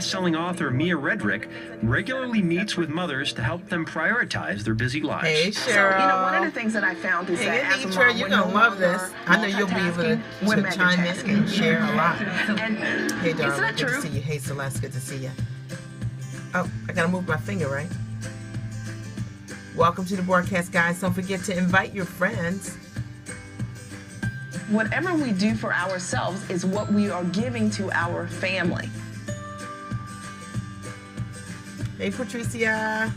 best-selling author Mia Redrick regularly meets with mothers to help them prioritize their busy lives. Hey, Cheryl. So, one of the things that I found is that as a mom, you're going to love this. I know you'll be able to chime in and share a lot. Hey, darling, good to see you. Hey, Celeste, good to see you. Oh, I got to move my finger, right? Welcome to the broadcast, guys. Don't forget to invite your friends. Whatever we do for ourselves is what we are giving to our family. Hey, Patricia.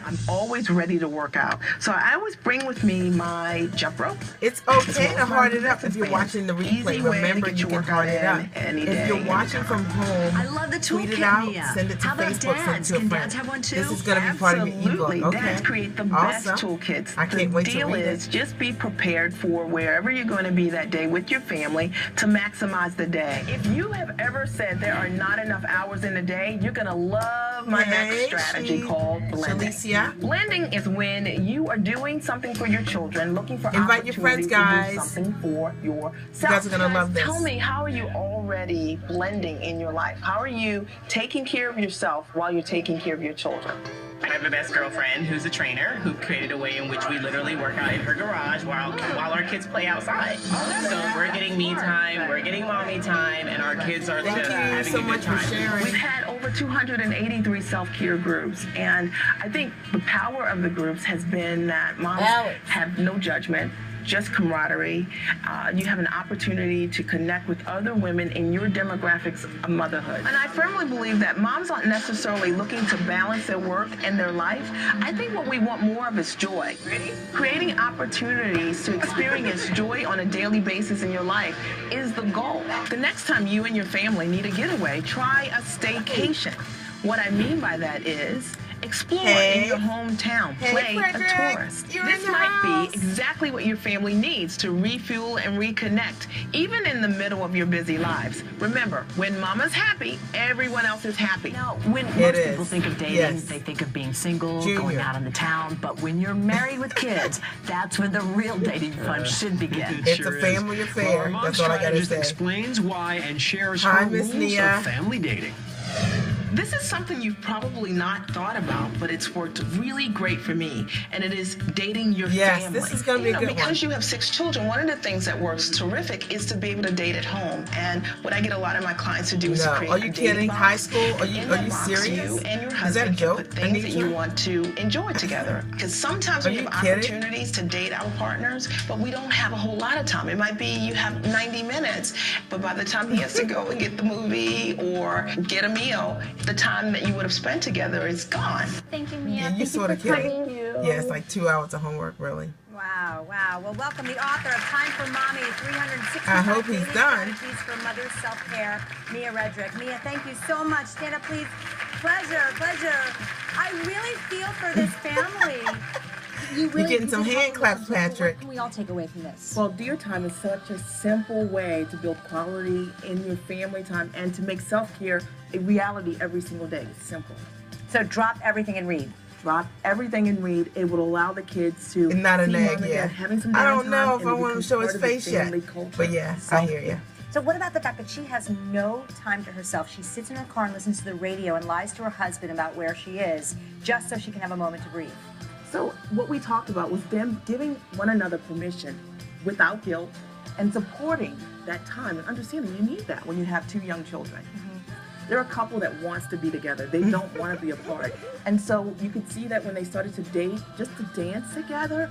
I'm always ready to work out. So I always bring with me my jump rope. It's okay to hard it up if you're watching the replay. Remember, you can hard it up. If you're watching from home, I love the tweet it out, send it to Facebook, send it to a friend. Dads have one too? This is going to be part of your ebook. Okay. Dads create the best toolkits. I can't wait to read it. The deal is just be prepared for wherever you're going to be that day with your family to maximize the day. If you have ever said there are not enough hours in the day, you're going to love my next strategy called blending. Blending is when you are doing something for your children, looking for invite your friends, guys. To do something for yourself. You guys are gonna love this. Tell me, how are you already blending in your life? How are you taking care of yourself while you're taking care of your children? I have a best girlfriend who's a trainer who created a way in which we literally work out in her garage while our kids play outside. So we're getting me time, we're getting mommy time, and our kids are just having a good time. For sharing. We've had over 283 self-care groups, and I think the power of the groups has been that moms have no judgment, just camaraderie. You have an opportunity to connect with other women in your demographics of motherhood. And I firmly believe that moms aren't necessarily looking to balance their work and their life. I think what we want more of is joy. Creating opportunities to experience joy on a daily basis in your life is the goal. The next time you and your family need a getaway, try a staycation. What I mean by that is explore in your hometown. Play a tourist. This might be exactly what your family needs to refuel and reconnect, even in the middle of your busy lives. Remember, when mama's happy, everyone else is happy. Now, when most people think of dating, they think of being single, going out in the town. But when you're married with kids, that's when the real dating fun should begin. It's a family affair. Well, that's all I gotta say. Explains why and shares her rules of family dating. This is something you've probably not thought about, but it's worked really great for me, and it is dating your family. Yes, this is going to be a good one. Because you have 6 children, one of the things that works terrific is to be able to date at home. And what I get a lot of my clients to do is to create Are you kidding? High school? Are you serious? You and your Is that a husband joke? can put things that you want to enjoy together. Because sometimes we have opportunities to date our partners, but we don't have a whole lot of time. It might be you have 90 minutes, but by the time he has to go and get the movie or get a meal, the time that you would have spent together is gone. Thank you, Mia. Yeah, you sort of kidding. Yeah, it's like 2 hours of homework, really. Wow, wow. Well, welcome the author of Time for Mommy, 365 I hope he's done. Strategies for Mother's Self-Care, Mia Redrick. Mia, thank you so much. Stand up, please. Pleasure, pleasure. I really feel for this family. You're getting some hand claps, Patrick. What can we all take away from this? Well, Dear Time is such a simple way to build quality in your family time and to make self-care a reality every single day. It's simple. So drop everything and read. Drop everything and read. It will allow the kids to and not a nag, having some I don't know if I want to show his face yet. But yeah, I hear you. So what about the fact that she has no time to herself? She sits in her car and listens to the radio and lies to her husband about where she is just so she can have a moment to breathe. So what we talked about was them giving one another permission without guilt and supporting that time and understanding you need that when you have 2 young children. They're a couple that wants to be together. They don't want to be apart. And so you could see that when they started to date, just to dance together,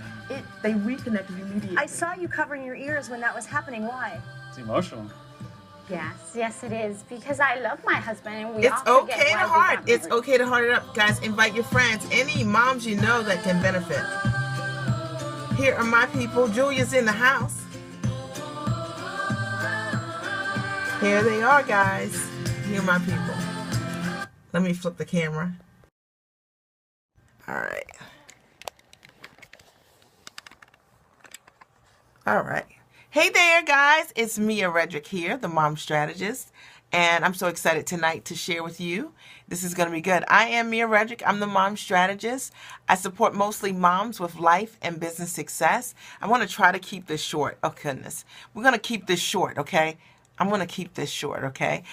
they reconnected immediately. I saw you covering your ears when that was happening. Why? It's emotional. Yes, it is. Because I love my husband, and we It's all forget okay to heart. It's okay to heart it up, guys. Invite your friends, any moms you know that can benefit. Here are my people. Julia's in the house. Here they are, guys. Here are my people. Let me flip the camera. All right. All right. Hey there, guys. It's Mia Redrick here, the Mom Strategist. And I'm so excited tonight to share with you. This is going to be good. I am Mia Redrick. I'm the Mom Strategist. I support mostly moms with life and business success. I want to try to keep this short. Oh, goodness. We're going to keep this short, okay? I'm going to keep this short, okay?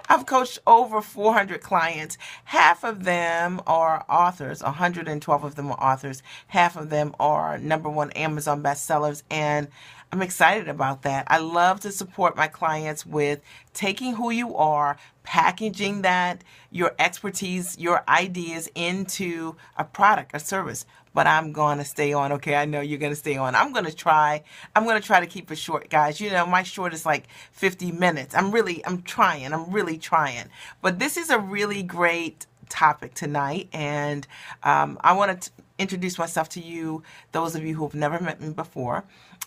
I've coached over 400 clients. Half of them are authors. 112 of them are authors. Half of them are #1 Amazon bestsellers. And I'm excited about that. I love to support my clients with taking who you are, packaging that, your expertise, your ideas into a product, a service. But I'm going to stay on, okay? I know you're going to stay on. I'm going to try to keep it short, guys. You know, my short is like 50 minutes. I'm really trying. But this is a really great topic tonight, and I want to introduce myself to you, those of you who have never met me before.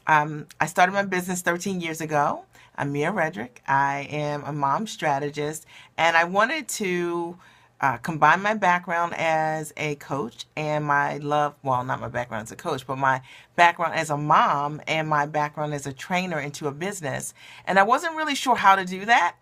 I started my business 13 years ago. I'm Mia Redrick. I am a mom strategist, and I wanted to combine my background as a coach and my love, well, not my background as a coach, but my background as a mom and my background as a trainer into a business. And I wasn't really sure how to do that.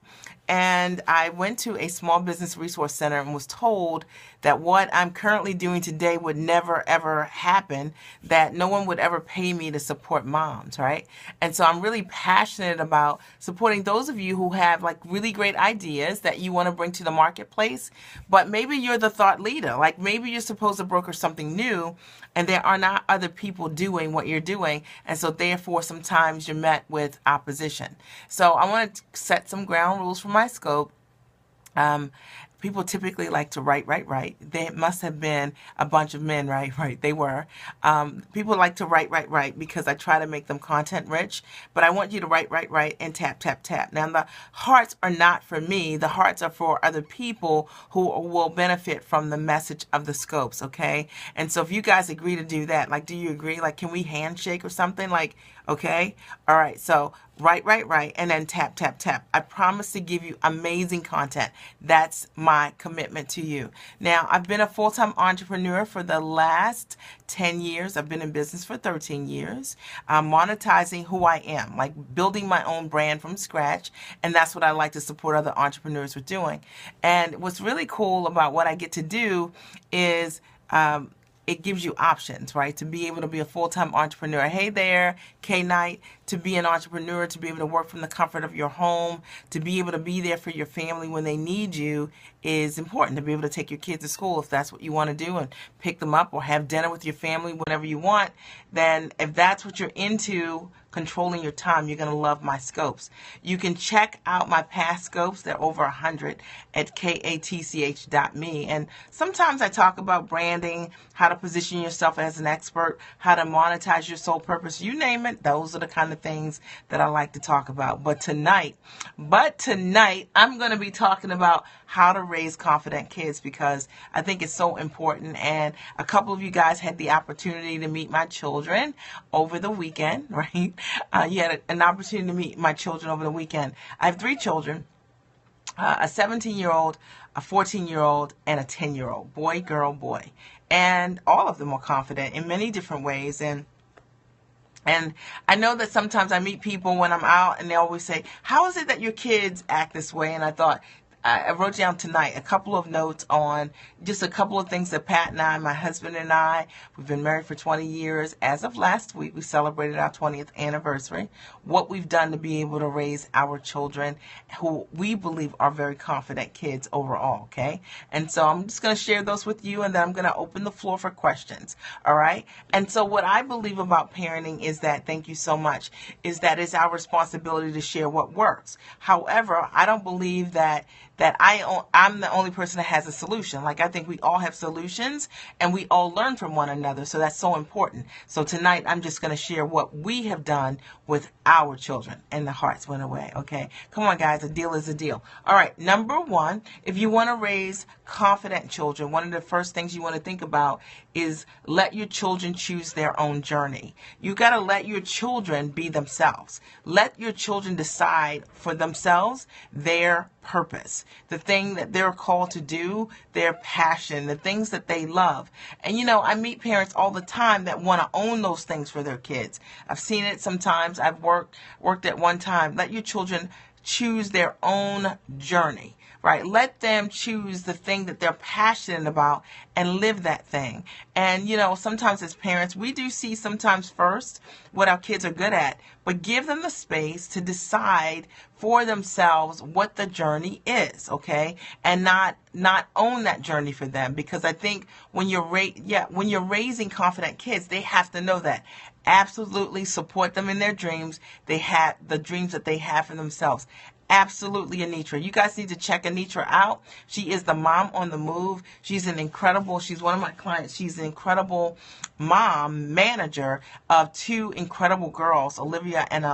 And I went to a small business resource center and was told that what I'm currently doing today would never, ever happen, that no one would ever pay me to support moms, right? And so I'm really passionate about supporting those of you who have like really great ideas that you want to bring to the marketplace, but maybe you're the thought leader. Like maybe you're supposed to broker something new and there are not other people doing what you're doing. And so therefore, sometimes you're met with opposition. So I want to set some ground rules for my scope. People typically like to write. They must have been a bunch of men, right? They were. People like to write because I try to make them content rich. But I want you to write, and tap. Now, the hearts are not for me. The hearts are for other people who will benefit from the message of the scopes, okay? And so if you guys agree to do that, like, do you agree? Like, can we handshake or something? Like, okay? All right, so write, and then tap. I promise to give you amazing content. That's my commitment to you. Now, I've been a full-time entrepreneur for the last 10 years. I've been in business for 13 years. I'm monetizing who I am, like building my own brand from scratch, and that's what I like to support other entrepreneurs with doing. And what's really cool about what I get to do is it gives you options, right? To be able to be a full-time entrepreneur. Hey there, K-Night. To be an entrepreneur, to be able to work from the comfort of your home, to be able to be there for your family when they need you is important. To be able to take your kids to school if that's what you want to do and pick them up or have dinner with your family whenever you want, then if that's what you're into, controlling your time, you're going to love my scopes. You can check out my past scopes. They're over 100 at katch.me. And sometimes I talk about branding, how to position yourself as an expert, how to monetize your soul purpose. You name it, those are the kind of things that I like to talk about. But tonight, I'm going to be talking about how to raise confident kids because I think it's so important. And a couple of you guys had the opportunity to meet my children over the weekend, right? You had an opportunity to meet my children over the weekend. I have 3 children, a 17-year-old, a 14-year-old, and a 10-year-old, boy, girl, boy. And all of them are confident in many different ways. And I know that sometimes I meet people when I'm out and they always say, how is it that your kids act this way? And I thought, I wrote down tonight a couple of notes on just a couple of things that Pat and I, my husband and I, we've been married for 20 years. As of last week, we celebrated our 20th anniversary. What we've done to be able to raise our children who we believe are very confident kids overall, okay? And so I'm just going to share those with you, and then I'm going to open the floor for questions, all right? And so what I believe about parenting is that, thank you so much, is that it's our responsibility to share what works. However, I don't believe that I'm the only person that has a solution. Like, I think we all have solutions and we all learn from one another. So that's so important. So tonight, I'm just going to share what we have done with our children. And the hearts went away. Okay. Come on, guys. A deal is a deal. All right. Number 1, if you want to raise confident children, one of the first things you want to think about is let your children choose their own journey. You got to let your children be themselves. Let your children decide for themselves their purpose, the thing that they're called to do, their passion, the things that they love. And, you know, I meet parents all the time that want to own those things for their kids. I've seen it sometimes. I've worked at one time. Let your children choose their own journey. right? Let them choose the thing that they're passionate about and live that thing. And, sometimes as parents, we do see sometimes first what our kids are good at, but give them the space to decide for themselves what the journey is, okay? And not own that journey for them, because I think when you're raising confident kids, they have to know that. Absolutely support them in their dreams. They have the dreams that they have for themselves. Absolutely, Anitra. You guys need to check Anitra out. She is the mom on the move. She's one of my clients. She's an incredible mom, manager of two incredible girls, Olivia and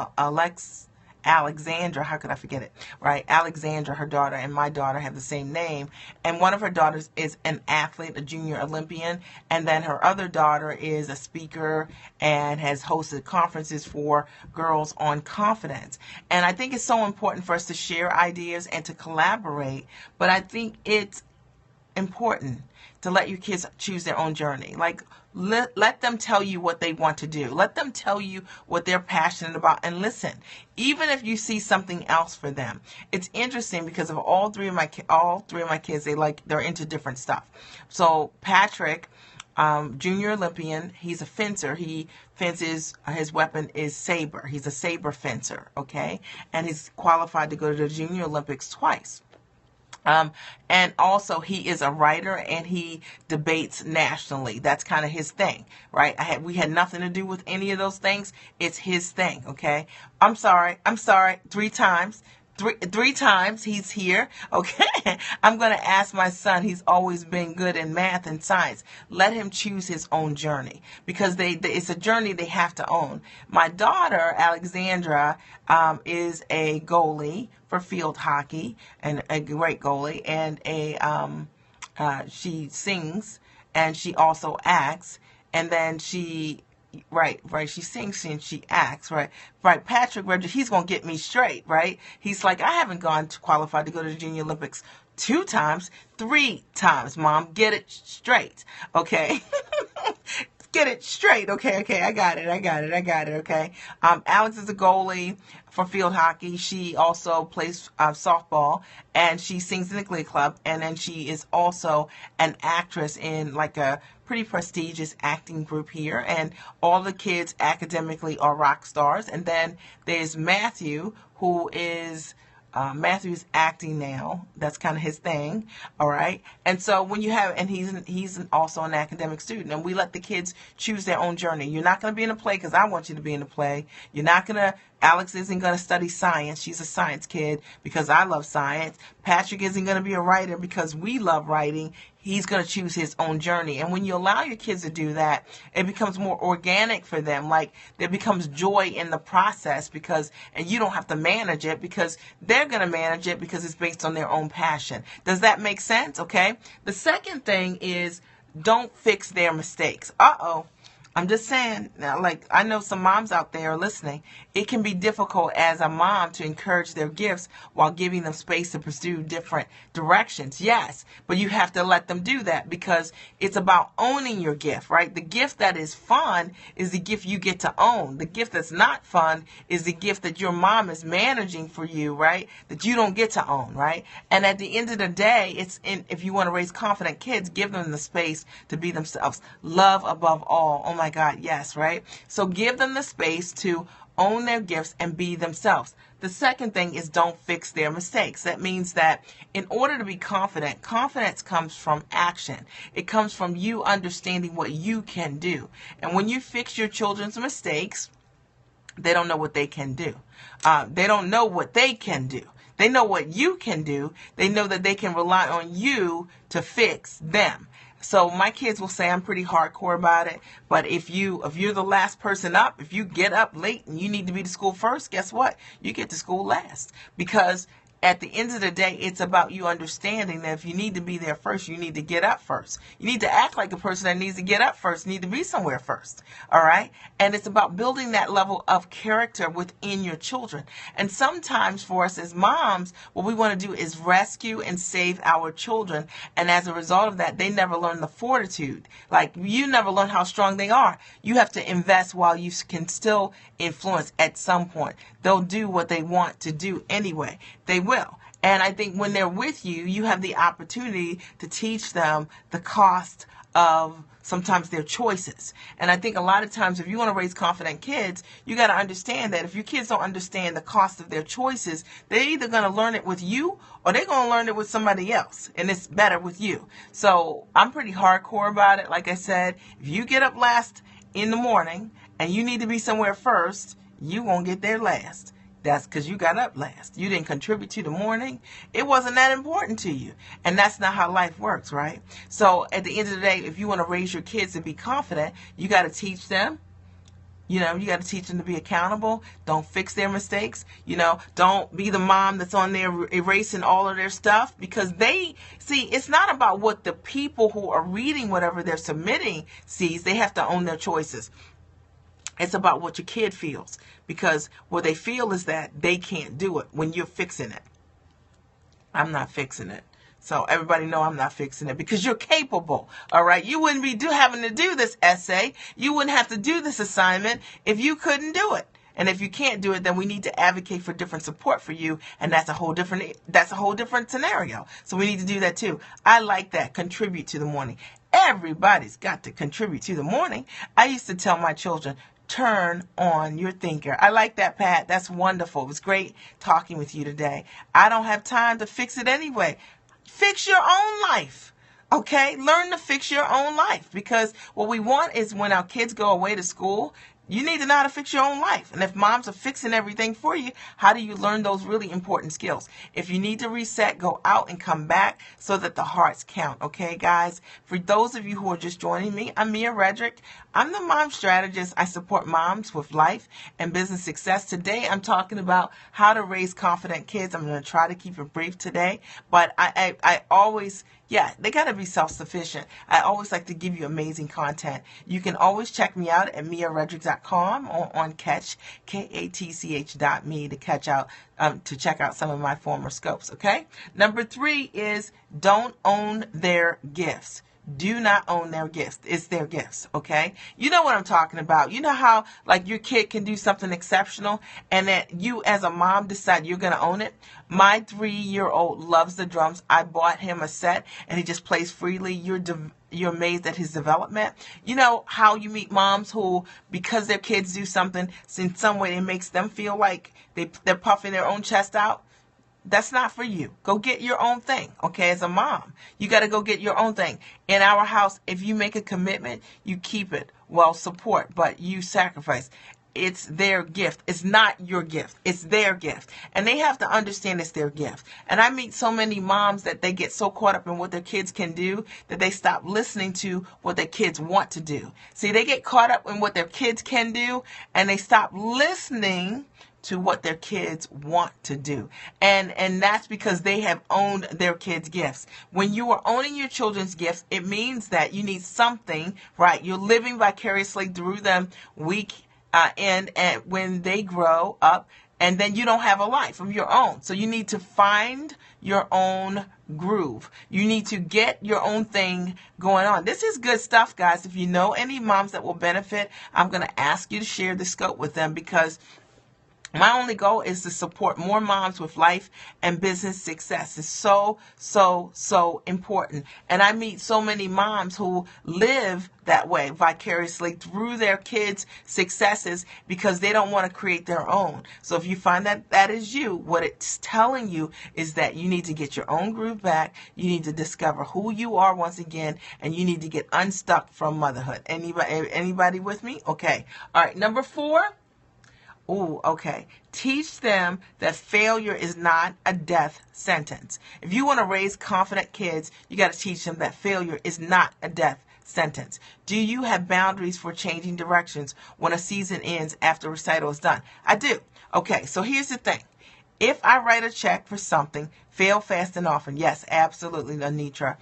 Alexandra, how could I forget it, right? Alexandra, her daughter, and my daughter have the same name. And one of her daughters is an athlete, a junior Olympian. And then her other daughter is a speaker and has hosted conferences for girls on confidence. And I think it's so important for us to share ideas and to collaborate. But I think it's important to let your kids choose their own journey. Like, let them tell you what they want to do. Let them tell you what they're passionate about, and listen. Even if you see something else for them, it's interesting because of all three of my kids, they're into different stuff. So Patrick, junior Olympian, he's a fencer. He fences. His weapon is saber. He's a saber fencer. Okay, and he's qualified to go to the Junior Olympics twice. And also he is a writer and he debates nationally. That's kind of his thing, right? We had nothing to do with any of those things. It's his thing. Okay. I'm sorry. 3 times. Three times he's here. Okay. I'm going to ask my son. He's always been good in math and science. Let him choose his own journey, because it's a journey they have to own. My daughter, Alexandra, is a goalie for field hockey, and a great goalie, and she sings, and she also acts, and then she sings and she acts, right? Patrick, Redrick, he's going to get me straight, right? He's like, I haven't gone to qualified to go to the Junior Olympics 2 times, 3 times, Mom. Get it straight, okay? Get it straight, okay, I got it, okay? Alex is a goalie for field hockey. She also plays softball, and she sings in the Glee Club, and then she is also an actress in like a pretty prestigious acting group here, and all the kids academically are rock stars. And then there's Matthew, who is Matthew's acting now. That's kind of his thing. All right. And so when you have, and he's also an academic student, and we let the kids choose their own journey. You're not going to be in a play because I want you to be in a play. Alex isn't going to study science. She's a science kid because I love science. Patrick isn't going to be a writer because we love writing. He's going to choose his own journey. And when you allow your kids to do that, it becomes more organic for them. Like, there becomes joy in the process, and you don't have to manage it, because they're going to manage it because it's based on their own passion. Does that make sense? Okay. The second thing is, don't fix their mistakes. I'm just saying, like, I know some moms out there are listening. It can be difficult as a mom to encourage their gifts while giving them space to pursue different directions. Yes, but you have to let them do that, because it's about owning your gift, right? The gift that is fun is the gift you get to own. The gift that's not fun is the gift that your mom is managing for you, right? That you don't get to own, right? And at the end of the day, if you want to raise confident kids, give them the space to be themselves. Love above all. Oh my God, yes, right? So give them the space to own their gifts and be themselves. The second thing is, don't fix their mistakes. That means that in order to be confident, confidence comes from action. It comes from you understanding what you can do. And when you fix your children's mistakes, they don't know what they can do. They don't know what they can do. They know what you can do. They know that they can rely on you to fix them. So my kids will say I'm pretty hardcore about it, but if you're the last person up, if you get up late and you need to be to school first, guess what? You get to school last, because at the end of the day, it's about you understanding that if you need to be there first, you need to get up first. You need to act like a person that needs to get up first, need to be somewhere first. All right? And it's about building that level of character within your children. And sometimes for us as moms, what we want to do is rescue and save our children. And as a result of that, they never learn the fortitude. Like, you never learn how strong they are. You have to invest while you can still influence at some point. They'll do what they want to do anyway. They will. And I think when they're with you, you have the opportunity to teach them the cost of sometimes their choices. And I think a lot of times if you want to raise confident kids, you got to understand that if your kids don't understand the cost of their choices, they're either going to learn it with you or they're going to learn it with somebody else. And it's better with you. So I'm pretty hardcore about it. Like I said, if you get up last in the morning and you need to be somewhere first, you won't get there last. That's because you got up last. You didn't contribute to the morning. It wasn't that important to you. And that's not how life works, right? So at the end of the day, if you want to raise your kids to be confident, you got to teach them. You got to teach them to be accountable. Don't fix their mistakes. Don't be the mom that's on there erasing all of their stuff, because it's not about what the people who are reading whatever they're submitting sees. They have to own their choices. It's about what your kid feels, because what they feel is that they can't do it when you're fixing it. I'm not fixing it. So everybody know I'm not fixing it, because you're capable. All right. You wouldn't be having to do this essay. You wouldn't have to do this assignment if you couldn't do it. And if you can't do it, then we need to advocate for different support for you. And that's a whole different scenario. So we need to do that too. I like that. Contribute to the morning. Everybody's got to contribute to the morning. I used to tell my children, turn on your thinker. I like that, Pat. That's wonderful. It was great talking with you today. I don't have time to fix it anyway. Fix your own life. Okay? Learn to fix your own life, because what we want is when our kids go away to school, you need to know how to fix your own life. And if moms are fixing everything for you, how do you learn those really important skills? If you need to reset, go out and come back so that the hearts count. Okay, guys? For those of you who are just joining me, I'm Mia Redrick. I'm the mom strategist. I support moms with life and business success. Today, I'm talking about how to raise confident kids. I'm going to try to keep it brief today, but I always... they got to be self-sufficient. I always like to give you amazing content. You can always check me out at miaredrick.com or on Catch, KATCH.me to check out some of my former scopes, okay? Number 3 is don't own their gifts. Do not own their gifts. It's their gifts, okay? You know what I'm talking about. You know how, like, your kid can do something exceptional and that you as a mom decide you're going to own it? My 3-year-old loves the drums. I bought him a set and he just plays freely. You're amazed at his development. You know how you meet moms who, because their kids do something in some way, it makes them feel like they're puffing their own chest out? That's not for you. Go get your own thing, okay? As a mom, you got to go get your own thing. In our house, if you make a commitment, you keep it. Well, support, but you sacrifice. It's their gift. It's not your gift. It's their gift. And they have to understand it's their gift. And I meet so many moms that they get so caught up in what their kids can do that they stop listening to what their kids want to do. See, they get caught up in what their kids can do and they stop listening to what their kids want to do. And that's because they have owned their kids' gifts. When you are owning your children's gifts, it means that you need something, right? You're living vicariously through them week in and when they grow up, and then you don't have a life of your own. So you need to find your own groove. You need to get your own thing going on. This is good stuff, guys. If you know any moms that will benefit, I'm going to ask you to share the scope with them, because my only goal is to support more moms with life and business success. It's so, so, so important. And I meet so many moms who live that way vicariously through their kids' successes because they don't want to create their own. So if you find that that is you, what it's telling you is that you need to get your own groove back. You need to discover who you are once again, and you need to get unstuck from motherhood. Anybody with me? Okay. All right. Number 4. Ooh, okay. Teach them that failure is not a death sentence. If you want to raise confident kids, you got to teach them that failure is not a death sentence. Do you have boundaries for changing directions when a season ends after recital is done? I do. Okay, so here's the thing. If I write a check for something, fail fast and often. Yes, absolutely, Anitra.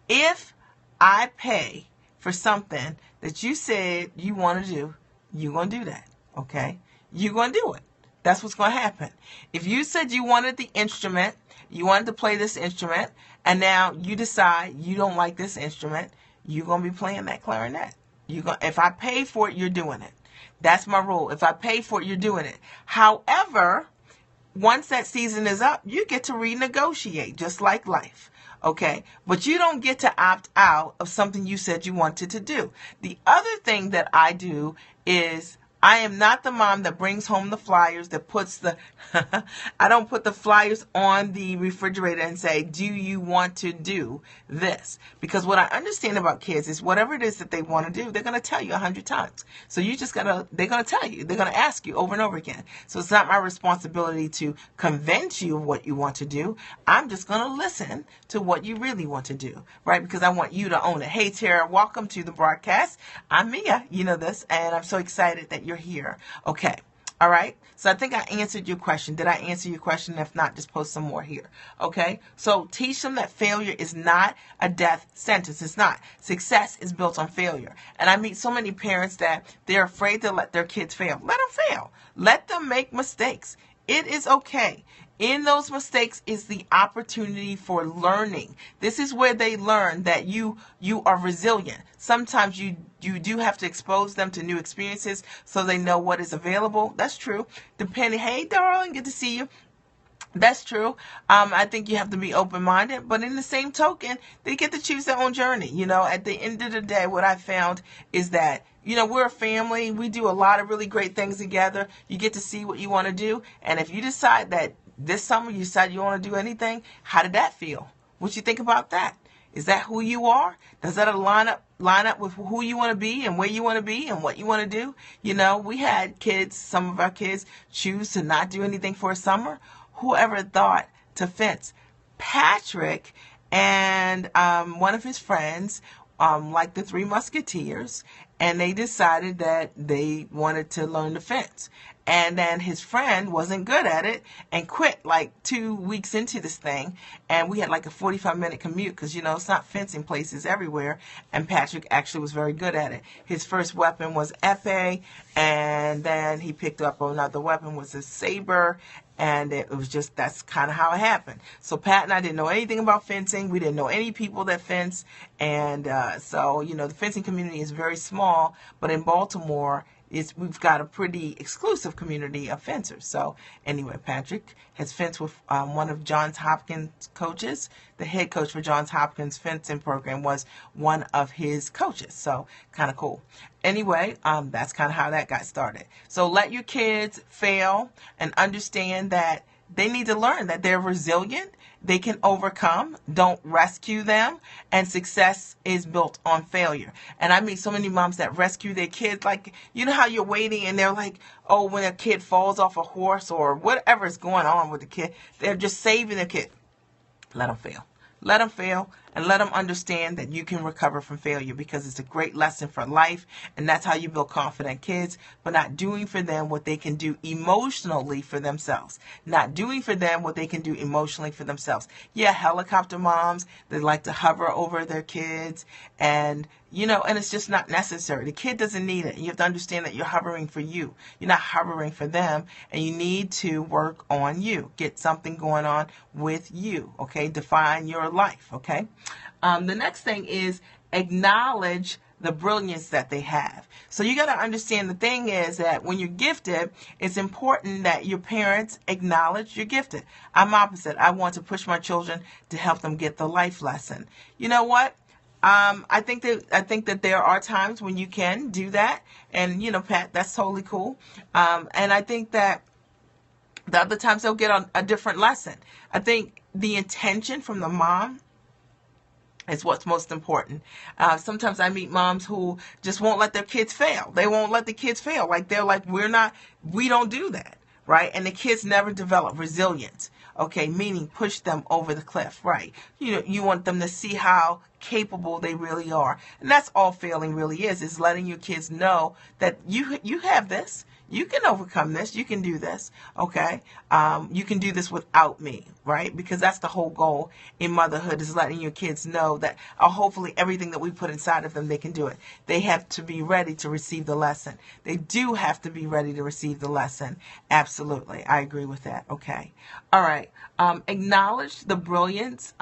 If I pay for something that you said you want to do, you're going to do that. Okay? You're going to do it. That's what's going to happen. If you said you wanted the instrument, you wanted to play this instrument, and now you decide you don't like this instrument, you're going to be playing that clarinet. If I pay for it, you're doing it. That's my rule. If I pay for it, you're doing it. However, once that season is up, you get to renegotiate, just like life. Okay, but you don't get to opt out of something you said you wanted to do. The other thing that I do is I am not the mom that brings home the flyers, that puts the, I don't put the flyers on the refrigerator and say, do you want to do this? Because what I understand about kids is whatever it is that they want to do, they're going to tell you 100 times. So you just they're going to tell you, they're going to ask you over and over again. So it's not my responsibility to convince you of what you want to do. I'm just going to listen to what you really want to do, right? Because I want you to own it. Hey, Tara, welcome to the broadcast. I'm Mia, you know this, and I'm so excited that you're here. Okay. All right. So I think I answered your question. Did I answer your question? If not, just post some more here. Okay. So teach them that failure is not a death sentence. It's not. Success is built on failure. And I meet so many parents that they're afraid to let their kids fail. Let them fail. Let them make mistakes. It is okay. In those mistakes is the opportunity for learning. This is where they learn that you are resilient. Sometimes you do have to expose them to new experiences so they know what is available. That's true. Depending, hey, darling, good to see you. That's true. I think you have to be open-minded, but in the same token, they get to choose their own journey. You know, at the end of the day, what I found is that, you know, we're a family. We do a lot of really great things together. You get to see what you want to do. And if you decide that this summer you decide you want to do anything, how did that feel? What you think about that? Is that who you are? Does that line up with who you want to be and where you want to be and what you want to do? You know, we had kids, some of our kids choose to not do anything for a summer. Whoever thought to fence? Patrick and one of his friends, like the Three Musketeers, and they decided that they wanted to learn to fence. And then his friend wasn't good at it and quit like 2 weeks into this thing. And we had like a 45-minute commute because, you know, it's not fencing places everywhere. And Patrick actually was very good at it. His first weapon was FA, and then he picked up another weapon, was a saber. And it was just, that's kind of how it happened. So Pat and I didn't know anything about fencing. We didn't know any people that fence. And so, you know, the fencing community is very small. But in Baltimore, we've got a pretty exclusive community of fencers. So anyway, Patrick has fenced with one of Johns Hopkins coaches. The head coach for Johns Hopkins fencing program was one of his coaches. So kind of cool. Anyway, that's kind of how that got started. So let your kids fail and understand that they need to learn that they're resilient. They can overcome. Don't rescue them. And success is built on failure. And I meet so many moms that rescue their kids. Like, you know how you're waiting and they're like, oh, when a kid falls off a horse or whatever is going on with the kid, they're just saving the kid. Let them fail. Let them fail and let them understand that you can recover from failure, because it's a great lesson for life. And that's how you build confident kids, but not doing for them what they can do emotionally for themselves. Not doing for them what they can do emotionally for themselves. Yeah, helicopter moms, they like to hover over their kids, and you know, and it's just not necessary. The kid doesn't need it. You have to understand that you're hovering for you. You're not hovering for them, and you need to work on you. Get something going on with you, okay? Define your life, okay? The next thing is acknowledge the brilliance that they have. So you got to understand, the thing is that when you're gifted, it's important that your parents acknowledge you're gifted. I'm opposite. I want to push my children to help them get the life lesson. You know what? I think that there are times when you can do that, and you know, Pat, that's totally cool. And I think that the other times they'll get a different lesson. I think the intention from the mom is what's most important. Sometimes I meet moms who just won't let their kids fail. They won't let the kids fail. Like, they're like, we don't do that, right? And the kids never develop resilience. Okay, meaning push them over the cliff, right? You know, you want them to see how capable they really are. And that's all failing really is letting your kids know that you have this. You can overcome this. You can do this. Okay. You can do this without me, right? Because that's the whole goal in motherhood, is letting your kids know that hopefully everything that we put inside of them, they can do it. They have to be ready to receive the lesson. They do have to be ready to receive the lesson. Absolutely. I agree with that. Okay. All right. Acknowledge the brilliance.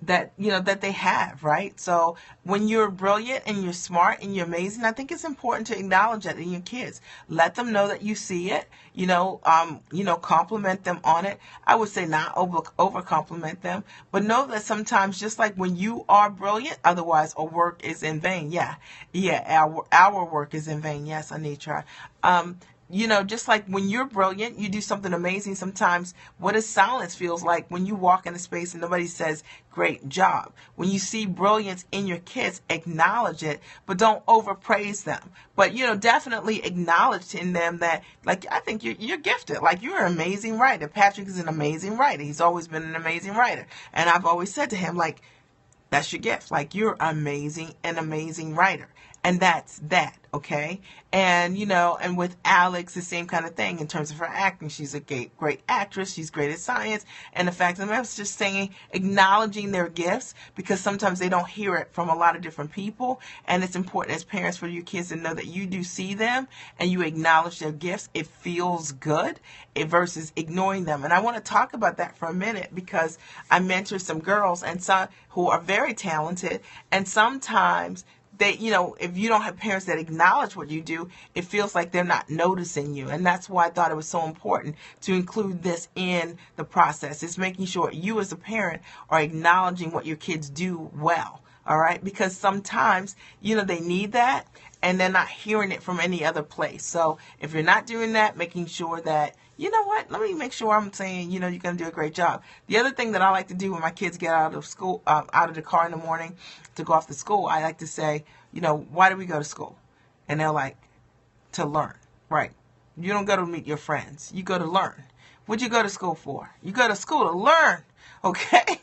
that they have, right? So when you're brilliant and you're smart and you're amazing, I think it's important to acknowledge that in your kids. Let them know that you see it, compliment them on it. I would say not over compliment them, but know that sometimes, just like when you are brilliant, otherwise our work is in vain. Yeah, our work is in vain. Yes, Anitra. Just like when you're brilliant, you do something amazing. Sometimes what is silence feels like when you walk in a space and nobody says, great job. When you see brilliance in your kids, acknowledge it, but don't overpraise them. But, definitely acknowledge in them that, like, I think you're gifted. Like, you're an amazing writer. Patrick is an amazing writer. He's always been an amazing writer. And I've always said to him, like, that's your gift. Like, you're an amazing writer. And that's that, okay? And, and with Alex, the same kind of thing in terms of her acting. She's a great actress. She's great at science. And the fact that I'm just saying, acknowledging their gifts, because sometimes they don't hear it from a lot of different people. And it's important as parents for your kids to know that you do see them and you acknowledge their gifts. It feels good versus ignoring them. And I want to talk about that for a minute, because I mentor some girls and some who are very talented, and sometimes they, if you don't have parents that acknowledge what you do, it feels like they're not noticing you. And that's why I thought it was so important to include this in the process. It's making sure you as a parent are acknowledging what your kids do well. All right. Because sometimes, they need that and they're not hearing it from any other place. So if you're not doing that, making sure that, let me make sure I'm saying, you're going to do a great job. The other thing that I like to do when my kids get out of school, out of the car in the morning to go off to school, I like to say, why do we go to school? And they're like, to learn. Right. You don't go to meet your friends. You go to learn. What'd you go to school for? You go to school to learn. Okay.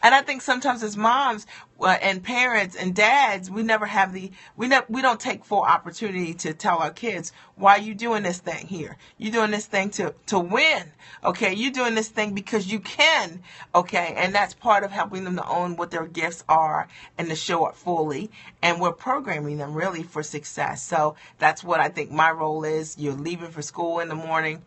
And I think sometimes as moms and parents and dads, we don't take full opportunity to tell our kids, why are you doing this thing here? You're doing this thing to win. Okay. You're doing this thing because you can. Okay. And that's part of helping them to own what their gifts are and to show up fully. And we're programming them really for success. So that's what I think my role is. You're leaving for school in the morning.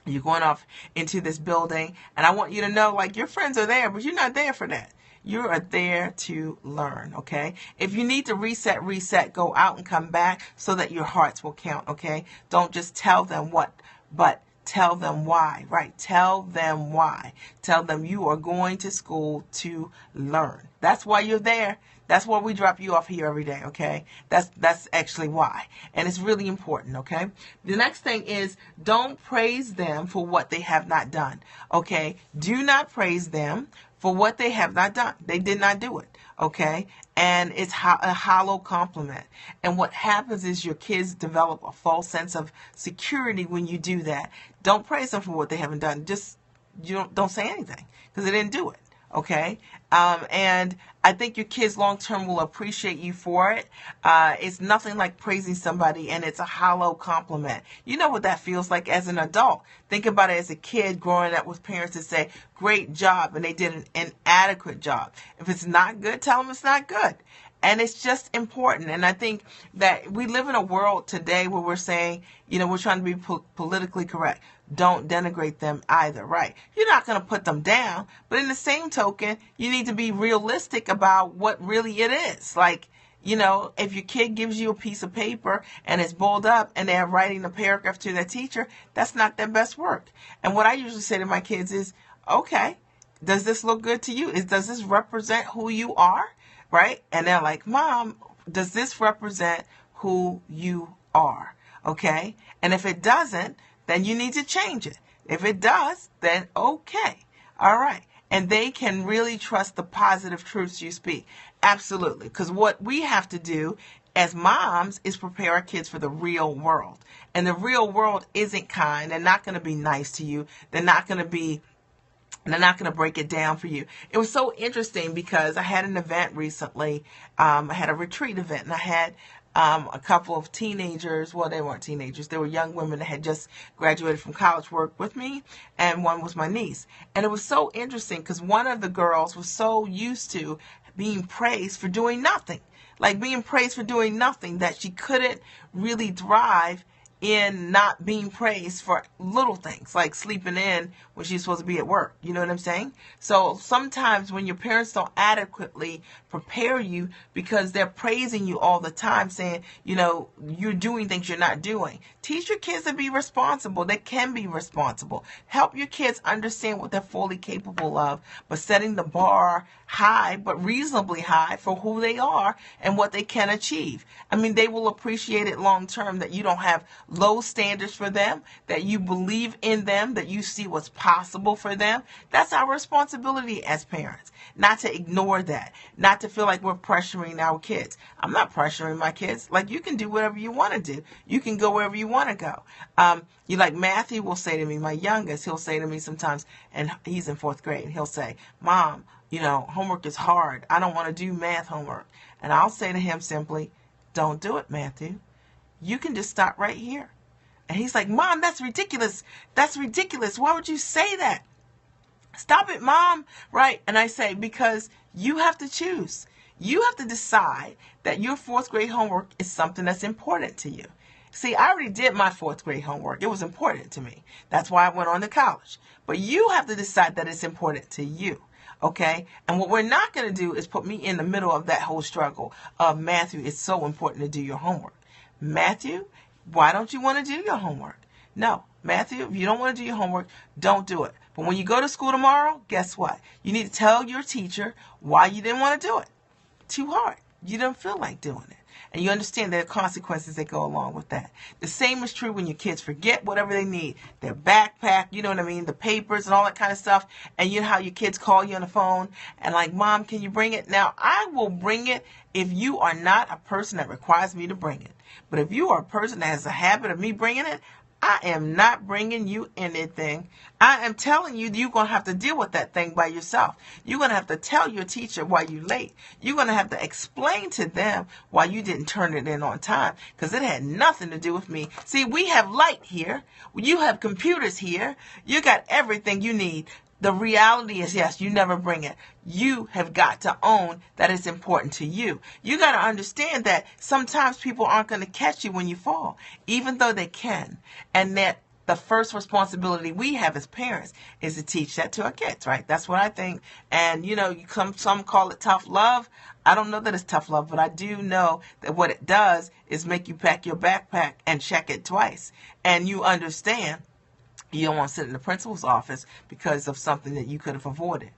You're going off into this building, and I want you to know, like, your friends are there, but you're not there for that. You are there to learn, okay? If you need to reset, go out and come back so that your hearts will count, okay? Don't just tell them what, but tell them why, right? Tell them why. Tell them you are going to school to learn. That's why you're there. That's why we drop you off here every day, okay? That's actually why. And it's really important, okay? The next thing is, don't praise them for what they have not done, okay? Do not praise them for what they have not done. They did not do it, okay? And it's a hollow compliment. And what happens is your kids develop a false sense of security when you do that. Don't praise them for what they haven't done. Just don't say anything because they didn't do it. Okay. And I think your kids long term will appreciate you for it. It's nothing like praising somebody and it's a hollow compliment. You know what that feels like as an adult. Think about it as a kid growing up with parents that say, great job, and they did an inadequate job. If it's not good, tell them it's not good. And it's just important. And I think that we live in a world today where we're saying, we're trying to be politically correct. Don't denigrate them either, right? You're not going to put them down. But in the same token, you need to be realistic about what really it is. Like, if your kid gives you a piece of paper and it's bold up and they're writing a paragraph to their teacher, that's not their best work. And what I usually say to my kids is, okay, does this look good to you? Does this represent who you are? Right? And they're like, Mom, does this represent who you are? Okay? And if it doesn't, then you need to change it. If it does, then okay. All right. And they can really trust the positive truths you speak. Absolutely. Because what we have to do as moms is prepare our kids for the real world. And the real world isn't kind. They're not going to be nice to you. They're not going to break it down for you. It was so interesting because I had an event recently. I had a retreat event, and I had a couple of teenagers. Well, they weren't teenagers. They were young women that had just graduated from college work with me, and one was my niece. And it was so interesting because one of the girls was so used to being praised for doing nothing. Like being praised for doing nothing, that she couldn't really thrive in not being praised for little things like sleeping in when she's supposed to be at work. You know what I'm saying? So sometimes when your parents don't adequately prepare you because they're praising you all the time, saying, you know, you're doing things you're not doing. Teach your kids to be responsible. They can be responsible. Help your kids understand what they're fully capable of, but setting the bar high, but reasonably high for who they are and what they can achieve. I mean, they will appreciate it long term that you don't have low standards for them, that you believe in them, that you see what's possible for them. That's our responsibility as parents, not to ignore that, not to feel like we're pressuring our kids. I'm not pressuring my kids. Like, you can do whatever you want to do. You can go wherever you want to go. You like Matthew will say to me, my youngest, he'll say to me sometimes, and he's in 4th grade, and he'll say, Mom, you know, homework is hard. I don't want to do math homework. And I'll say to him simply, don't do it, Matthew. You can just stop right here. And he's like, Mom, that's ridiculous. That's ridiculous. Why would you say that? Stop it, Mom. Right? And I say, because you have to choose. You have to decide that your 4th grade homework is something that's important to you. See, I already did my 4th grade homework. It was important to me. That's why I went on to college. But you have to decide that it's important to you. Okay? And what we're not going to do is put me in the middle of that whole struggle of, Matthew, it's so important to do your homework. Matthew, why don't you want to do your homework? No, Matthew, if you don't want to do your homework, don't do it. But when you go to school tomorrow, guess what? You need to tell your teacher why you didn't want to do it. Too hard. You didn't feel like doing it. And you understand there are consequences that go along with that. The same is true when your kids forget whatever they need. Their backpack, you know what I mean, the papers and all that kind of stuff. And you know how your kids call you on the phone and like, Mom, can you bring it? Now, I will bring it if you are not a person that requires me to bring it. But if you are a person that has a habit of me bringing it, I am not bringing you anything. I am telling you, you're going to have to deal with that thing by yourself. You're going to have to tell your teacher why you're late. You're going to have to explain to them why you didn't turn it in on time, because it had nothing to do with me. See, we have light here. You have computers here. You got everything you need. The reality is, yes, you never bring it. You have got to own that it's important to you. You got to understand that sometimes people aren't going to catch you when you fall, even though they can. And that the first responsibility we have as parents is to teach that to our kids, right? That's what I think. And, you know, some call it tough love. I don't know that it's tough love, but I do know that what it does is make you pack your backpack and check it twice. And you understand you don't want to sit in the principal's office because of something that you could have avoided.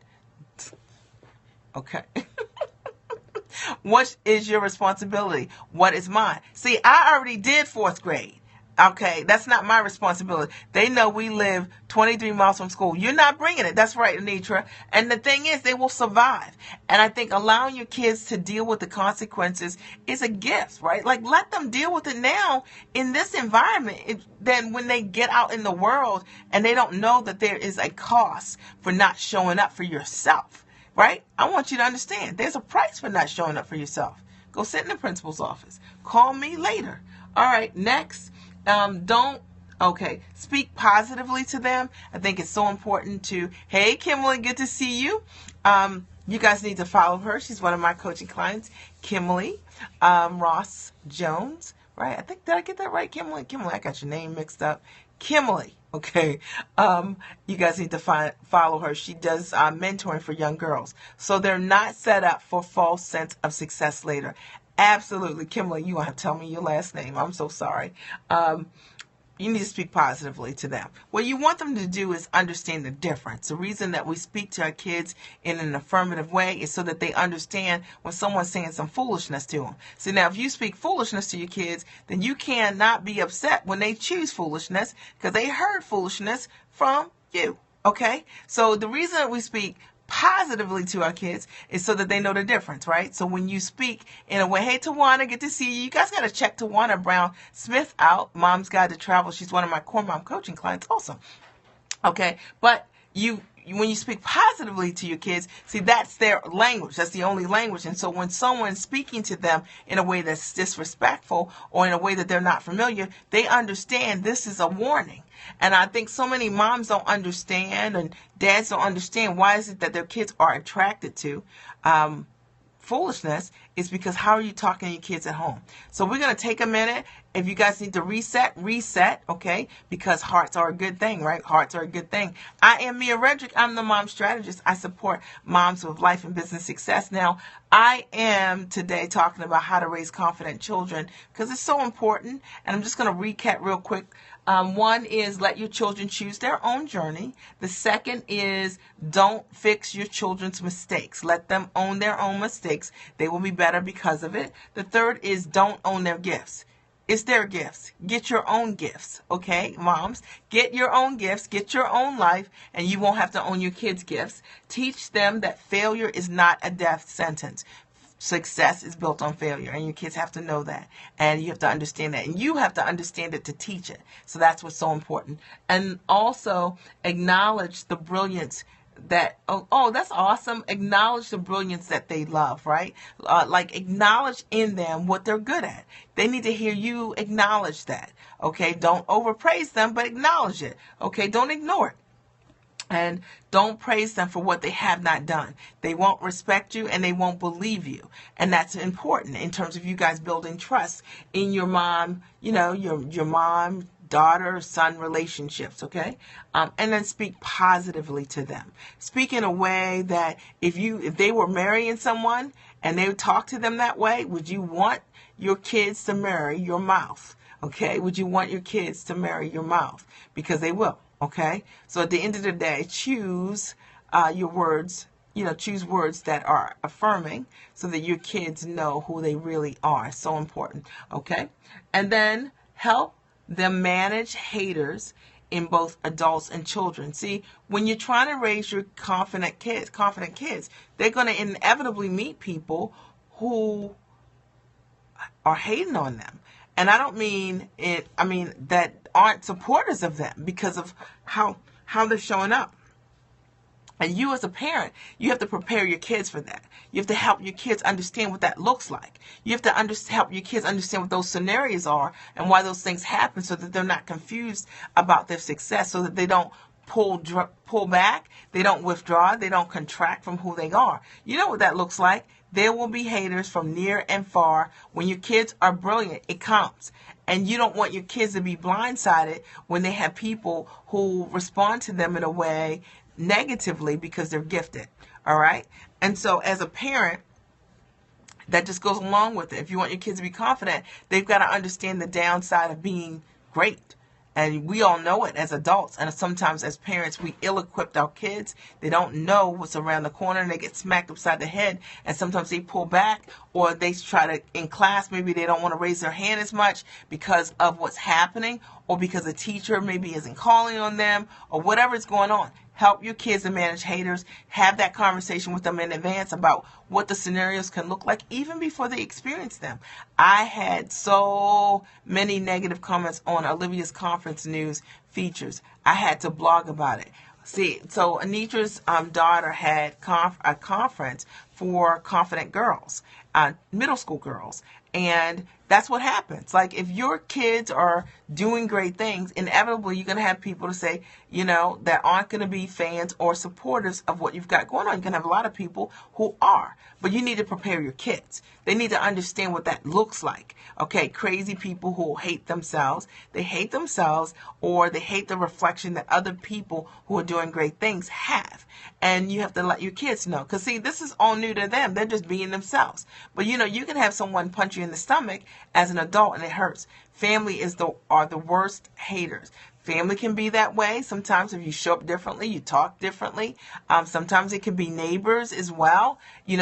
Okay. What is your responsibility? What is mine? See, I already did 4th grade. Okay, that's not my responsibility. They know we live 23 miles from school. You're not bringing it. That's right, Anitra. And the thing is, they will survive. And I think allowing your kids to deal with the consequences is a gift, right? Like, let them deal with it now in this environment. Then when they get out in the world and they don't know that there is a cost for not showing up for yourself, right? I want you to understand there's a price for not showing up for yourself. Go sit in the principal's office. Call me later. All right, next. Speak positively to them. I think it's so important to, hey, Kimberly, good to see you. You guys need to follow her. She's one of my coaching clients, Kimberly Ross Jones, right? I think, did I get that right, Kimberly? Kimberly, I got your name mixed up. Kimberly, okay. You guys need to follow her. She does mentoring for young girls. So they're not set up for false sense of success later. Absolutely. Kimberly, you won't have to tell me your last name. I'm so sorry. You need to speak positively to them. What you want them to do is understand the difference. The reason that we speak to our kids in an affirmative way is so that they understand when someone's saying some foolishness to them. So now if you speak foolishness to your kids, then you cannot be upset when they choose foolishness because they heard foolishness from you. Okay? So the reason that we speak positively to our kids is so that they know the difference, right? So when you speak in a way, hey, Tawana, good to see you. You guys got to check Tawana Brown Smith out, Mom's Guide to Travel. She's one of my core mom coaching clients also. Okay, but when you speak positively to your kids, see, that's their language. That's the only language. And so when someone's speaking to them in a way that's disrespectful or in a way that they're not familiar, they understand this is a warning. And I think so many moms don't understand and dads don't understand why is it that their kids are attracted to foolishness is because how are you talking to your kids at home? So we're going to take a minute. If you guys need to reset, okay? Because hearts are a good thing, right? Hearts are a good thing. I am Mia Redrick. I'm the mom strategist. I support moms with life and business success. Now, I am today talking about how to raise confident children because it's so important. And I'm just going to recap real quick. One is let your children choose their own journey. The second is don't fix your children's mistakes. Let them own their own mistakes. They will be better because of it. The third is don't own their gifts. It's their gifts. Get your own gifts, okay, moms? Get your own gifts, get your own life, and you won't have to own your kids' gifts. Teach them that failure is not a death sentence. Success is built on failure, and your kids have to know that, and you have to understand that, and you have to understand it to teach it. So that's what's so important. And also acknowledge the brilliance that, oh, that's awesome. Acknowledge the brilliance that they love, right? Like acknowledge in them what they're good at. They need to hear you acknowledge that, okay? Don't overpraise them, but acknowledge it, okay? Don't ignore it. And don't praise them for what they have not done. They won't respect you and they won't believe you. And that's important in terms of you guys building trust in your mom, you know, your mom, daughter, son relationships, okay? And then speak positively to them. Speak in a way that if they were marrying someone and they would talk to them that way, would you want your kids to marry your mouth? Okay? Would you want your kids to marry your mouth? Because they will. Okay, so at the end of the day, choose your words, choose words that are affirming so that your kids know who they really are. So important. Okay, and then help them manage haters in both adults and children. See, when you're trying to raise your confident kids, they're going to inevitably meet people who are hating on them. And I don't mean it, I mean that aren't supporters of them because of how they're showing up. And you as a parent, you have to prepare your kids for that. You have to help your kids understand what that looks like. You have to help your kids understand what those scenarios are and why those things happen so that they're not confused about their success, so that they don't pull back, they don't withdraw, they don't contract from who they are. You know what that looks like. There will be haters from near and far. When your kids are brilliant, it comes. And you don't want your kids to be blindsided when they have people who respond to them in a way negatively because they're gifted. All right? And so as a parent, that just goes along with it. If you want your kids to be confident, they've got to understand the downside of being great. And we all know it as adults. And sometimes as parents, we ill-equipped our kids. They don't know what's around the corner and they get smacked upside the head. And sometimes they pull back, or they try to, in class, maybe they don't want to raise their hand as much because of what's happening, or because a teacher maybe isn't calling on them, or whatever's going on. Help your kids to manage haters. Have that conversation with them in advance about what the scenarios can look like, even before they experience them. I had so many negative comments on Olivia's conference news features. I had to blog about it. See, so Anitra's daughter had a conference for confident girls, middle school girls. And that's what happens. Like, if your kids are doing great things, inevitably you're going to have people to say, that aren't going to be fans or supporters of what you've got going on. You're going to have a lot of people who are. But you need to prepare your kids. They need to understand what that looks like. Okay, crazy people who hate themselves. They hate themselves, or they hate the reflection that other people who are doing great things have. And you have to let your kids know. Because, see, this is all new to them. They're just being themselves. But, you can have someone punch you in the stomach as an adult and it hurts. Family are the worst haters. Family can be that way. Sometimes if you show up differently, you talk differently. Sometimes it can be neighbors as well.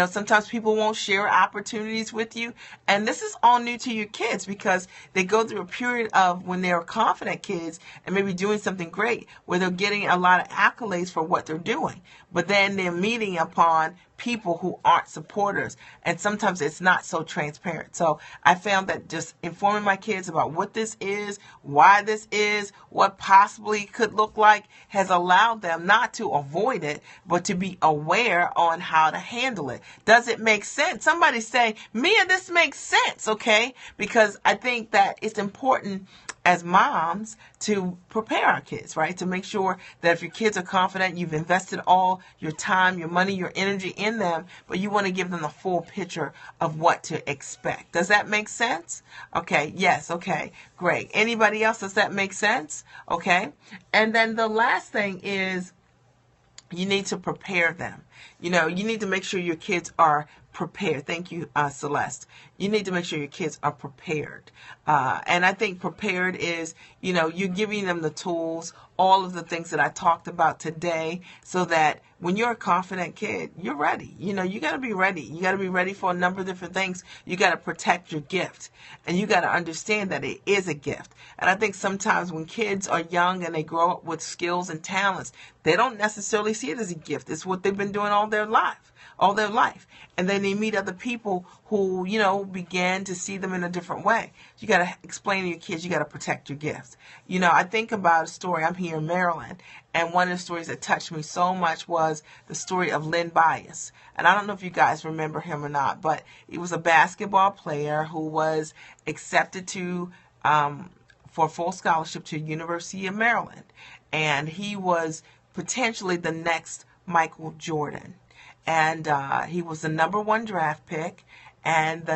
Sometimes people won't share opportunities with you. And this is all new to your kids because they go through a period of when they're confident kids and maybe doing something great where they're getting a lot of accolades for what they're doing. But then they're meeting upon people who aren't supporters, and sometimes it's not so transparent. So I found that just informing my kids about what this is, why this is, what possibly could look like, has allowed them not to avoid it, but to be aware on how to handle it. Does it make sense? Somebody say, Mia, this makes sense, okay? Because I think that it's important as moms to prepare our kids, right? To make sure that if your kids are confident, you've invested all your time, your money, your energy in them, but you want to give them the full picture of what to expect. Does that make sense? Okay, yes, okay, great. Anybody else, does that make sense? Okay, and then the last thing is you need to prepare them. You need to make sure your kids are prepared. Thank you, Celeste. You need to make sure your kids are prepared. And I think prepared is, you're giving them the tools, all of the things that I talked about today, so that when you're a confident kid, you're ready. You got to be ready. You got to be ready for a number of different things. You got to protect your gift. And you got to understand that it is a gift. And I think sometimes when kids are young and they grow up with skills and talents, they don't necessarily see it as a gift. It's what they've been doing all their life. And then they meet other people who, begin to see them in a different way. You got to explain to your kids, you got to protect your gifts. I think about a story. I'm here in Maryland, and one of the stories that touched me so much was the story of Len Bias. And I don't know if you guys remember him or not, but he was a basketball player who was accepted for full scholarship to University of Maryland. And he was potentially the next Michael Jordan. And he was the #1 draft pick, and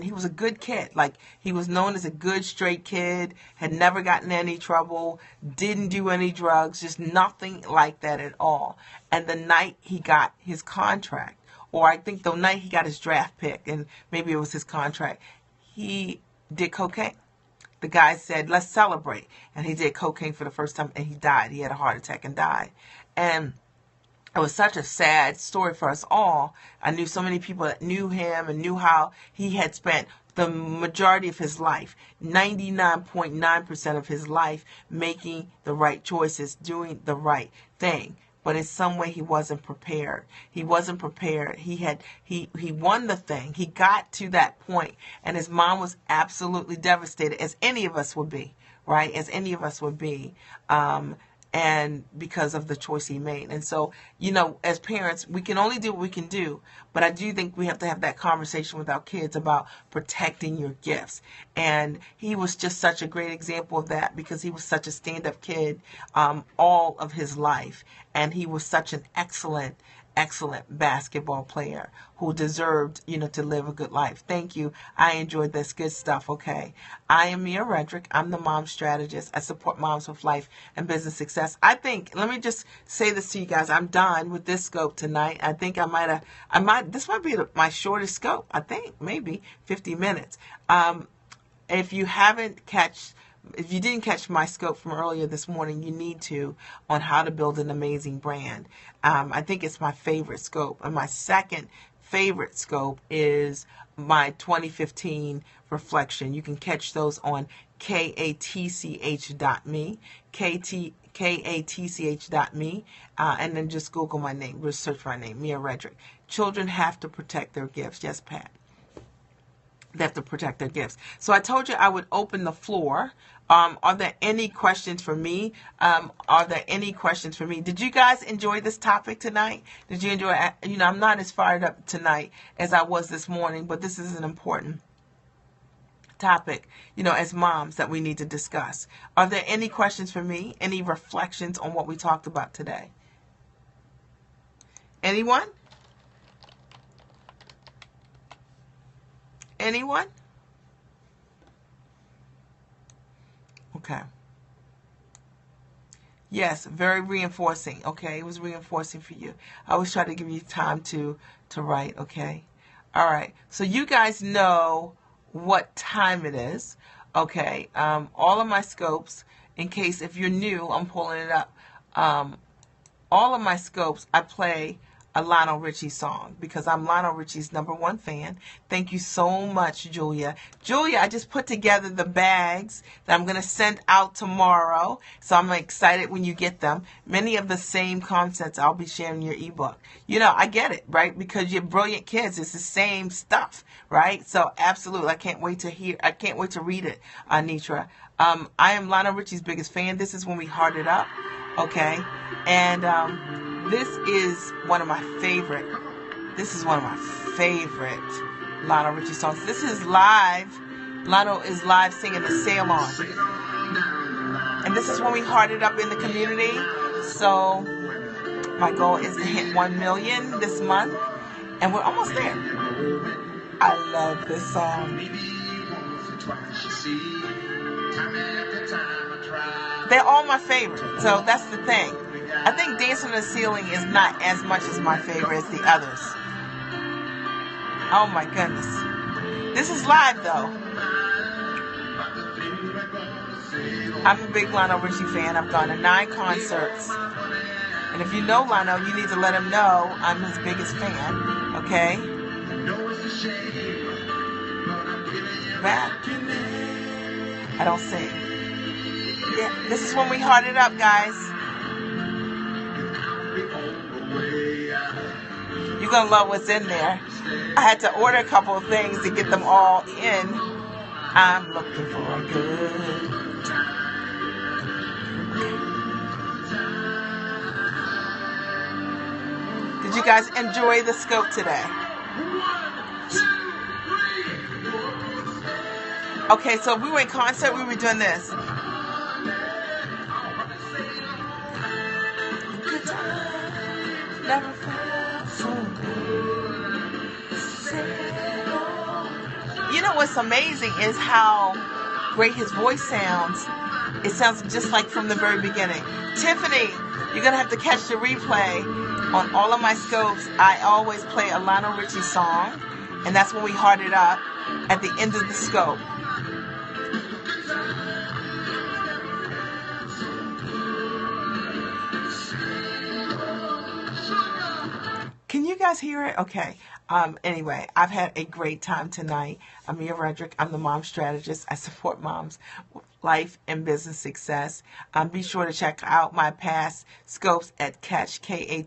he was a good kid. Like, he was known as a good, straight kid, had never gotten in any trouble, didn't do any drugs, just nothing like that at all. And the night he got his contract, or I think the night he got his draft pick, and maybe it was his contract, he did cocaine. The guy said, let's celebrate. And he did cocaine for the first time, and he died. He had a heart attack and died. And it was such a sad story for us all. I knew so many people that knew him and knew how he had spent the majority of his life, 99.9% of his life, making the right choices, doing the right thing. But in some way he wasn't prepared. He wasn't prepared. He won the thing. He got to that point, and his mom was absolutely devastated, as any of us would be, right? As any of us would be. And because of the choice he made. And so, as parents, we can only do what we can do, but I do think we have to have that conversation with our kids about protecting your gifts. And he was just such a great example of that, because he was such a stand-up kid all of his life. And he was such an excellent basketball player who deserved, to live a good life. Thank you. I enjoyed this. Good stuff. Okay. I am Mia Redrick. I'm the mom strategist. I support moms with life and business success. Let me just say this to you guys. I'm done with this scope tonight. I think this might be my shortest scope. I think maybe 50 minutes. If you didn't catch my scope from earlier this morning, you need to, on how to build an amazing brand. I think it's my favorite scope. And my second favorite scope is my 2015 reflection. You can catch those on katch.me, katch.me, and then just Google my name, search for my name, Mia Redrick. Children have to protect their gifts. Yes, Pat. They have to protect their gifts. So I told you I would open the floor. Are there any questions for me? Did you guys enjoy this topic tonight? Did you enjoy it? I'm not as fired up tonight as I was this morning, but this is an important topic, as moms, that we need to discuss. Are there any questions for me? Any reflections on what we talked about today? Anyone? Anyone? Okay. Yes, very reinforcing. Okay, it was reinforcing for you. I always try to give you time to write. Okay. All right. So you guys know what time it is. Okay. All of my scopes, in case if you're new, I'm pulling it up. All of my scopes, I play a Lionel Richie song, because I'm Lionel Richie's #1 fan. Thank you so much, Julia. I just put together the bags that I'm going to send out tomorrow, so I'm excited when you get them. Many of the same concepts I'll be sharing in your ebook. I get it, right? Because you're brilliant kids. It's the same stuff, right? So absolutely, I can't wait to read it, Anitra. I am Lionel Richie's biggest fan. This is when we heart it up, okay? And this is one of my favorite Lionel Richie songs. This is live. Lionel is live singing the Sail On. And this is when we heart it up in the community. So my goal is to hit 1 million this month, and we're almost there. I love this song. They're all my favorite, so that's the thing. I think Dancing on the Ceiling is not as much as my favorite as the others. Oh my goodness. This is live though. I'm a big Lionel Richie fan. I've gone to 9 concerts. And if you know Lionel, you need to let him know I'm his biggest fan. Okay? Back. I don't sing. Yeah, this is when we heart it up, guys. You're going to love what's in there. I had to order a couple of things to get them all in. I'm looking for a good time. Did you guys enjoy the scope today? Okay, so if we were in concert, we were doing this. Never felt so good. You know what's amazing is how great his voice sounds. It sounds just like from the very beginning. Tiffany, you're going to have to catch the replay. On all of my scopes, I always play a Lionel Richie song, and that's when we heart it up at the end of the scope. Can you guys hear it? Okay. Anyway, I've had a great time tonight. I'm Mia Redrick. I'm the mom strategist. I support moms' life and business success. Be sure to check out my past scopes at katch.me.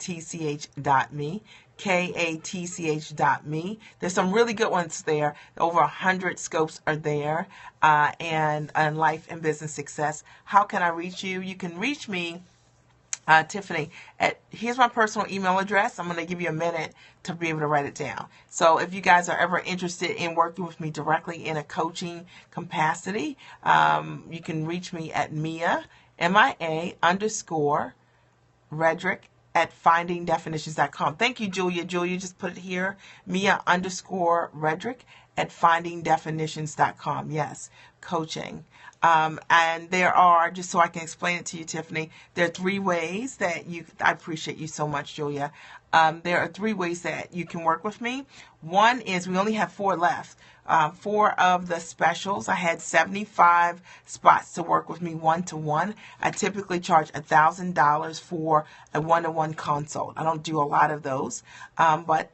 katch.me. There's some really good ones there. Over 100 scopes are there. And life and business success. How can I reach you? You can reach me, Tiffany, here's my personal email address. I'm going to give you a minute to be able to write it down. So if you guys are ever interested in working with me directly in a coaching capacity, you can reach me at Mia, M-I-A _Redrick at findingdefinitions.com. Thank you, Julia. Julia just put it here. Mia _Redrick at findingdefinitions.com. Yes, coaching. And there are, just so I can explain it to you, Tiffany, there are 3 ways that I appreciate you so much, Julia. There are 3 ways that you can work with me. One is we only have 4 left. 4 of the specials. I had 75 spots to work with me one-to-one. I typically charge $1,000 for a one-to-one consult. I don't do a lot of those, but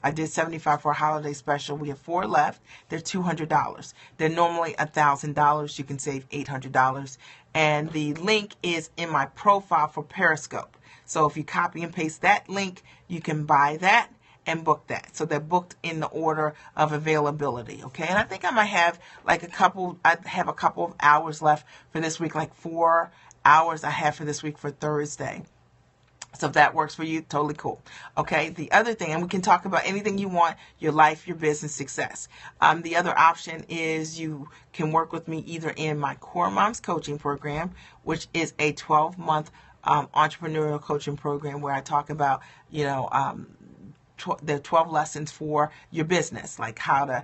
I did 75 for a holiday special. We have 4 left. They're $200. They're normally $1,000. You can save $800. And the link is in my profile for Periscope. So if you copy and paste that link, you can buy that and book that. So they're booked in the order of availability. Okay. And I think I might have I have a couple of hours left for this week, like 4 hours I have for this week for Thursday. So if that works for you, totally cool. Okay. The other thing, and we can talk about anything you want, your life, your business success. The other option is you can work with me either in my Core Moms coaching program, which is a 12-month entrepreneurial coaching program where I talk about, there are 12 lessons for your business, like how to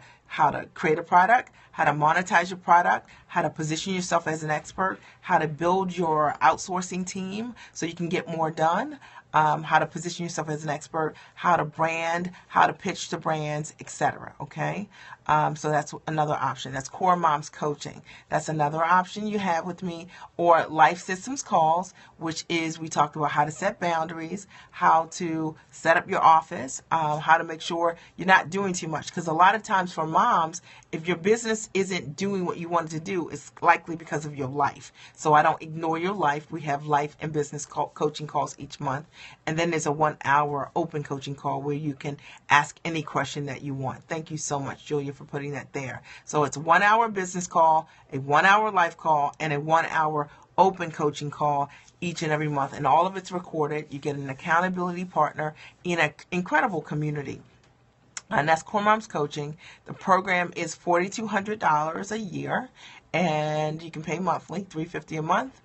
create a product, how to monetize your product, how to position yourself as an expert, how to build your outsourcing team so you can get more done, how to position yourself as an expert, how to brand, how to pitch to brands, etc. Okay? So that's another option. That's Core Moms Coaching. That's another option you have with me. Or Life Systems Calls, which is we talked about how to set boundaries, how to set up your office, how to make sure you're not doing too much. Because a lot of times for moms, if your business isn't doing what you wanted to do, it's likely because of your life. So I don't ignore your life. We have life and business coaching calls each month. And then there's a 1-hour open coaching call where you can ask any question that you want. Thank you so much, Julia, for putting that there. So it's a 1-hour business call, a 1-hour life call, and a 1-hour open coaching call each and every month. And all of it's recorded. You get an accountability partner in an incredible community. And that's Core Moms Coaching. The program is $4,200 a year, and you can pay monthly, $350 a month,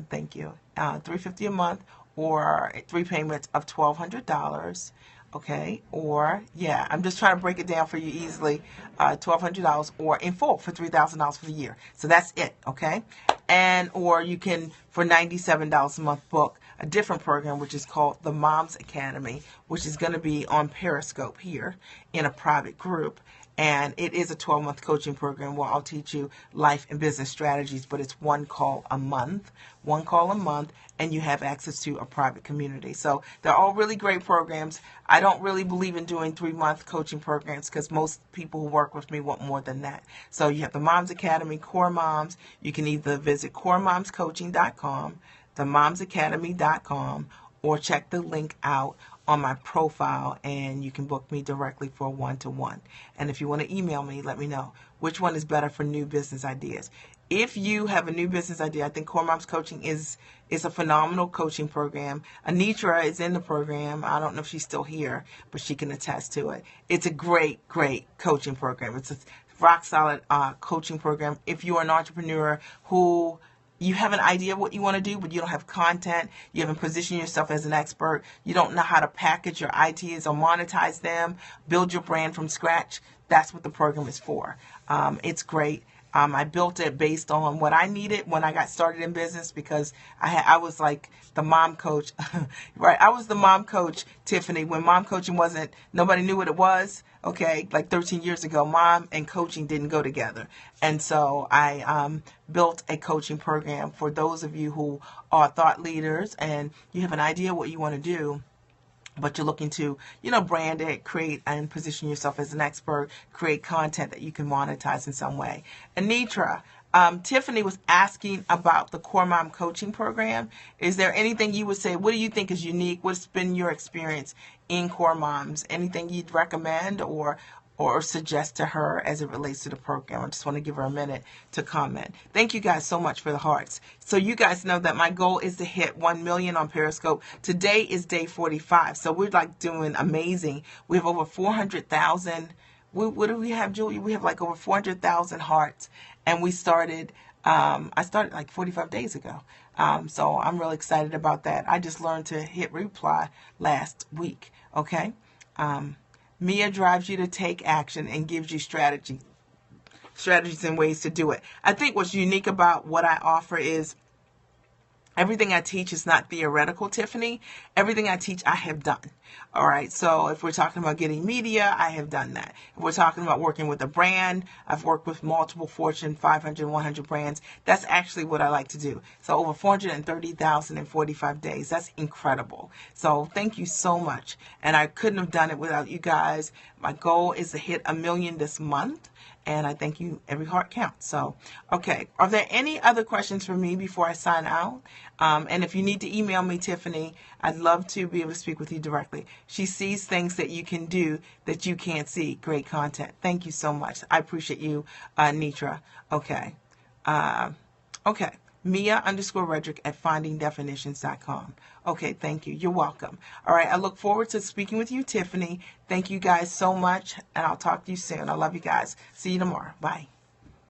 Thank you. $350 a month, or 3 payments of $1,200. Okay, or yeah, I'm just trying to break it down for you easily. $1,200, or in full for $3,000 for the year. So that's it. Okay, and or you can, for $97 a month, book a different program, which is called the Moms Academy, which is going to be on Periscope here in a private group. And it is a 12-month coaching program where I'll teach you life and business strategies, but it's one call a month, and you have access to a private community. So they're all really great programs. I don't really believe in doing 3-month coaching programs because most people who work with me want more than that. So you have the Moms Academy, Core Moms. You can either visit coremomscoaching.com, themomsacademy.com, or check the link out on my profile, and you can book me directly for a one-to-one. And if you want to email me, let me know which one is better for new business ideas. If you have a new business idea, I think Core Moms Coaching is a phenomenal coaching program. Anitra is in the program. I don't know if she's still here, but she can attest to it. It's a great, great coaching program. It's a rock solid coaching program. If you are an entrepreneur who you have an idea of what you want to do, but you don't have content, you haven't positioned yourself as an expert, you don't know how to package your ideas or monetize them, build your brand from scratch, that's what the program is for. It's great. I built it based on what I needed when I got started in business, because I was like the mom coach, right? I was the mom coach, Tiffany, when mom coaching wasn't, nobody knew what it was. Okay, like 13 years ago, mom and coaching didn't go together. And so I built a coaching program for those of you who are thought leaders and you have an idea what you want to do, but you're looking to, brand it, create and position yourself as an expert, create content that you can monetize in some way. Anitra, Tiffany was asking about the Core Mom Coaching Program. Is there anything you would say, what do you think is unique? What's been your experience in Core Moms? Anything you'd recommend or suggest to her as it relates to the program? I just want to give her a minute to comment. Thank you guys so much for the hearts. So you guys know that my goal is to hit 1 million on Periscope. Today is day 45. So we're like doing amazing. We have over 400,000. What do we have, Julia? We have like over 400,000 hearts. And we started, I started like 45 days ago. So I'm really excited about that. I just learned to hit reply last week. Okay. Mia drives you to take action and gives you strategies and ways to do it. I think what's unique about what I offer is everything I teach is not theoretical, Tiffany. Everything I teach, I have done. All right. So if we're talking about getting media, I have done that. If we're talking about working with a brand, I've worked with multiple Fortune 500, 100 brands. That's actually what I like to do. So over 430,000 in 45 days. That's incredible. So thank you so much. And I couldn't have done it without you guys. My goal is to hit 1 million this month. And I thank you. Every heart counts. So, okay. Are there any other questions for me before I sign out? And if you need to email me, Tiffany, I'd love to be able to speak with you directly. She sees things that you can do that you can't see. Great content. Thank you so much. I appreciate you, Nitra. Okay. Okay. Mia_Redrick at findingdefinitions.com. Okay, thank you. You're welcome. All right, I look forward to speaking with you, Tiffany. Thank you guys so much, and I'll talk to you soon. I love you guys. See you tomorrow. Bye.